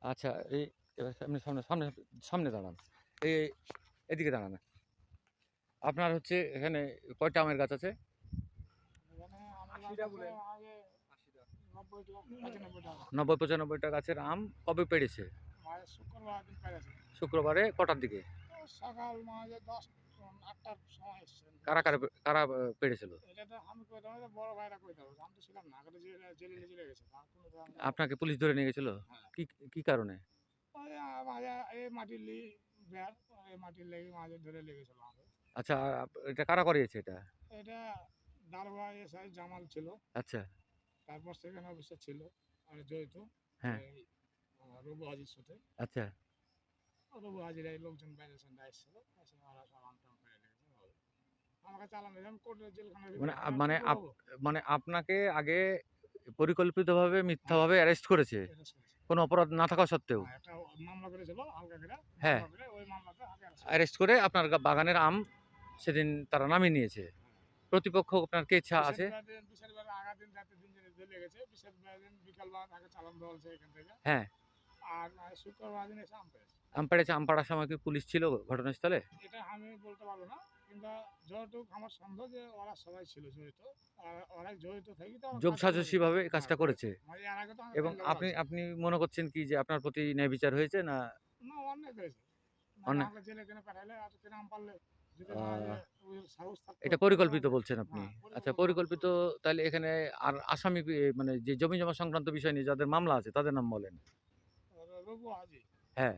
আচ্ছা, এই এবার সামনে সামনে সামনে সামনে দাঁড়ান। এই এদিকে দাঁড়ান। আপনার হচ্ছে এখানে কয়টা আমের গাছ আছে? এখানে আমের গাছ আছে আগে 90টা 95টা। ৯০-৯৫টা গাছের আম কবে পেড়েছে? মাঝে শুক্রবার দিন পেরেছে। শুক্রবারে কটার দিকে? সকাল মাঝে 8টার সময় এসছেন। কারা পেড়েছিল? এটা তো আমি কইতে হবে, বড় ভাইরা কইতে হবে, আমি তো ছিলাম না, আগে তো জেলে চলে গেছে, তার কোনো আপনাকে পুলিশ ধরে নিয়ে গেছিল? হ্যাঁ। কি কি কারণে? ওই মাঝে এই মাটির বের এই মাটির লেগে মাঝে ধরে লেগেছিল আমাকে। আচ্ছা, এটা কারা করিয়েছে এটা? এটা দারোগা এসআই জামাল ছিল, আচ্ছা, তারপর সেখানে অফিসার ছিল আর জড়িত হ্যাঁ, এই রঘু হাজির সাথে। আচ্ছা। রঘু হাজির এই লোকজন বাইরে এসেছিল, এসে ওরা সব আমটাম ফেলে লেগেছে ভালো। আমাকে চালানো আমি কোর্টে জেলখানার মানে ভিতরে আমি মানে কি বলবো? মানে আপনাকে আগে পরিকল্পিতভাবে হ্যাঁ, মিথ্যাভাবে অ্যারেস্ট করেছে, arrest করেছে। কোনো অপরাধ না থাকা সত্ত্বেও? হ্যাঁ, একটা মামলা করেছিল হালকা করে, হ্যাঁ, মামলা করে ওই মামলাতে আগে arrest করেছে। অ্যারেস্ট করে আপনার বাগানের আম সেদিন তারা নামিয়ে নিয়েছে। প্রতিপক্ষ আপনার কে আছে? বিশেষ বার আগের দিন রাতে দিন জেলে গেছে, বিশেষ বার দিন বিকালবেলা তাকে চালান দেওয়া হয়েছে এখান থেকে। হ্যাঁ, আর শুক্রবার দিন এসে আম পেয়েছে। আম পেড়েছে। আম পাড়ার সময় কি পুলিশ ছিল ঘটনাস্থলে? এটা আমি বলতে পারবো না, কিন্তু যতটুকু আমার সন্দেহ যে ওরা সবাই ছিল জড়িত। আর ওরা জড়িত থাকি তো ওরা কাজটা করেছে। যোগসাজশীভাবে এই হ্যাঁ, কাজটা করেছে। মানে এর আগে তো আমি এবং 3 বার আপনি আছে। আপনি মনে করছেন কি যে আপনার প্রতি ন্যায় বিচার হয়েছে না না, অন্যায় করেছে। নাহলে অন্যায়? আমাকে জেলে কেন পাঠাইলে এত কেন আম পারলে যদি না আহ, ওই সাহস থাকতো এটা তাহলে পরিকল্পিত আমাকে। বলছেন আপনি? হ্যাঁ, আচ্ছা, পরিকল্পিত ভাবে পরিকল্পিত। করেছে। তাহলে এখানে আর আসামি মানে যে জমি জমা সংক্রান্ত বিষয় নিয়ে যাদের মামলা আছে তাদের নাম বলেন। রঘু হাজি, হ্যাঁ,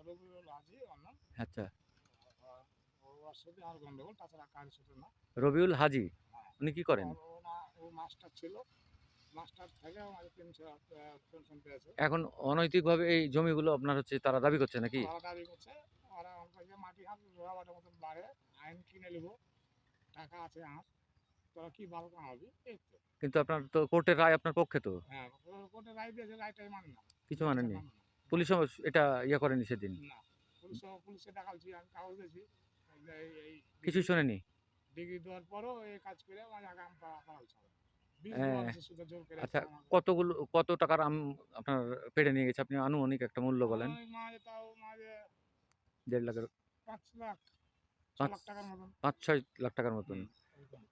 রবিউল হাজি ওর নাম। আচ্ছা। ওর সাথে আর গন্ডগোল, তাছাড়া কার সাথে না। রবিউল হাজি, হ্যাঁ, উনি কি করেন? ও মাস্টার ছিল, মাস্টার থেকে আমাদের পেনশন পেয়েছে। এখন অনৈতিকভাবে এই জমিগুলো আপনার হচ্ছে তারা দাবি করছে নাকি? ওরা দাবি করছে, ওরা আমাকে মাটি হাত রোয়াবাটের মতন বাড়ে, আইন কিনে নেবো, টাকা আছে আর তোরা কি ভালো কামাবি এই তো। কিন্তু আপনার তো কোর্টের রায় আপনার পক্ষে তো। হ্যাঁ, কোর্টে রায় দিয়েছে, রায়টাই মানে না, কিছু জিনিসটা মানেননি? মানে না। পুলিশও এটা ইয়ে করেনি সেদিন? না, পুলিশে দেখাচ্ছি, আমি কাগজ দিয়েছি, এই কিছুই শোনেনি? ডিগ্রি দেওয়ার পরও এই কাজ করে আমার আগাম পাওয়া হয়েছে। 20 দেওয়া হ্যাঁ, হয়েছে, সুদে জোর করে আছে আচ্ছা। আমাকে। কত টাকার আম আপনার পেড়ে নিয়ে গেছে? আপনি আনুমানিক একটা মূল্য বলেন। ওই মাঝে তাও মাঝে ১.৫ লাখের? 5 লাখ 6 পাঁচ লাখ টাকার মতন। ৫-৬ লাখ টাকার মতন। হুম, ওইরকম।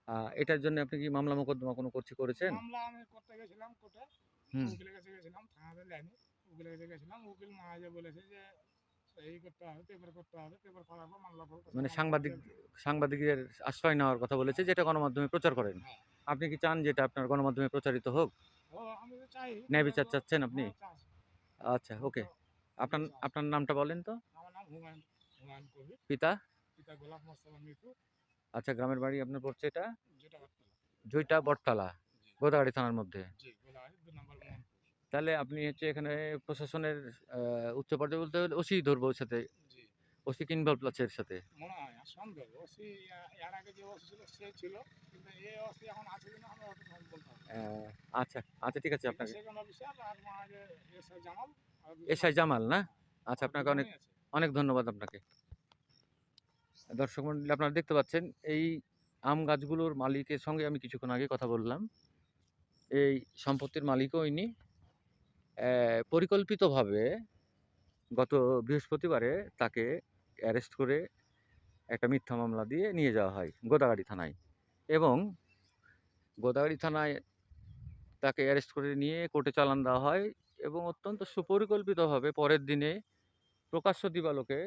এটার জন্য আপনি কি মামলা মোকদ্দমা কোনো করেছেন? মামলা আমি করতে গেছিলাম কোর্টে, হুম। উকিলের কাছে গেছিলাম, থানাতে যাইনি। উকিলের কাছে গেছিলাম, উকিল মহারাজা বলেছে যে এই করতে হবে, পেপার করতে হবে, পেপার করার পর মামলা করো, তাছাড়া মানে মামলা করা যাবে না। সাংবাদিকের আশ্রয় নেওয়ার কথা বলেছে, যেটা গণমাধ্যমে প্রচার করেন। হ্যাঁ, আপনি কি চান যে এটা আপনার গণমাধ্যমে প্রচারিত হোক? ও আমি তো চাই, ন্যায় বিচার চাচ্ছেন আপনি? হ্যাঁ চাই। আচ্ছা, আমি ওকে। তো আপনার এটাই চাই। আপনার নামটা বলেন তো? আমার নাম হুমায়ুন, হুমায়ুন কবির। পিতা? পিতা গোলাপ মোস্তফা মিতু। আচ্ছা, গ্রামের বাড়ি আপনার পড়ছে এটা? যেটা বার্তালা। জয়টা বটতলা, জি, গোদাগাড়ি থানার মধ্যে। জি, গোলাহারি 2 নম্বর মোহনপুর। তাহলে আপনি হচ্ছে এখানে প্রশাসনের উচ্চ পর্যায়ে বলতে হলে ওসি ধরবো ওর সাথে। জি, ওসি কি ইনভলভ আছে এর সাথে? মনে হয় আর সন্দেহ। ওসি এর আগে যে ওসি ছিল সে ছিল, কিন্তু এই ওসি এখন আছে কিনা আমরা অত বলতে পারবো না। আহ, আচ্ছা, আচ্ছা, ঠিক আছে। এটা আপনাকে সেকেন্ড অফিসার আর মাঝে এসআই জামাল আর এসআই জামাল না? আচ্ছা, ওরা আপনাকে অনেক দুজনেই আছে। অনেক ধন্যবাদ আপনাকে। দর্শক মন্ডলী, আপনারা দেখতে পাচ্ছেন এই আম গাছগুলোর মালিকের সঙ্গে আমি কিছুক্ষণ আগে কথা বললাম। এই সম্পত্তির মালিকও ইনি। পরিকল্পিতভাবে গত বৃহস্পতিবারে তাকে অ্যারেস্ট করে একটা মিথ্যা মামলা দিয়ে নিয়ে যাওয়া হয় গোদাগাড়ি থানায়। এবং গোদাগাড়ি থানায় তাকে অ্যারেস্ট করে নিয়ে কোর্টে চালান দেওয়া হয়। এবং অত্যন্ত সুপরিকল্পিতভাবে পরের দিনে প্রকাশ্য দিবালোকে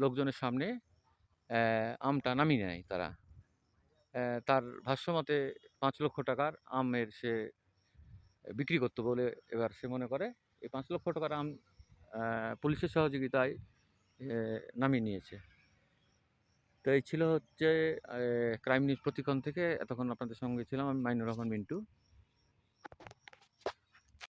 লোকজনের সামনে আমটা নামিয়ে নেয় তারা। তার ভাষ্যমতে ৫ লক্ষ টাকার আমের সে বিক্রি করতো বলে এবার সে মনে করে এই ৫ লক্ষ টাকার আম পুলিশের সহযোগিতায় নামিয়ে নিয়েছে। তো এই ছিল হচ্ছে ক্রাইম নিউজ প্রতিক্ষণ থেকে। এতক্ষণ আপনাদের সঙ্গে ছিলাম আমি মাইনুর রহমান মিন্টু।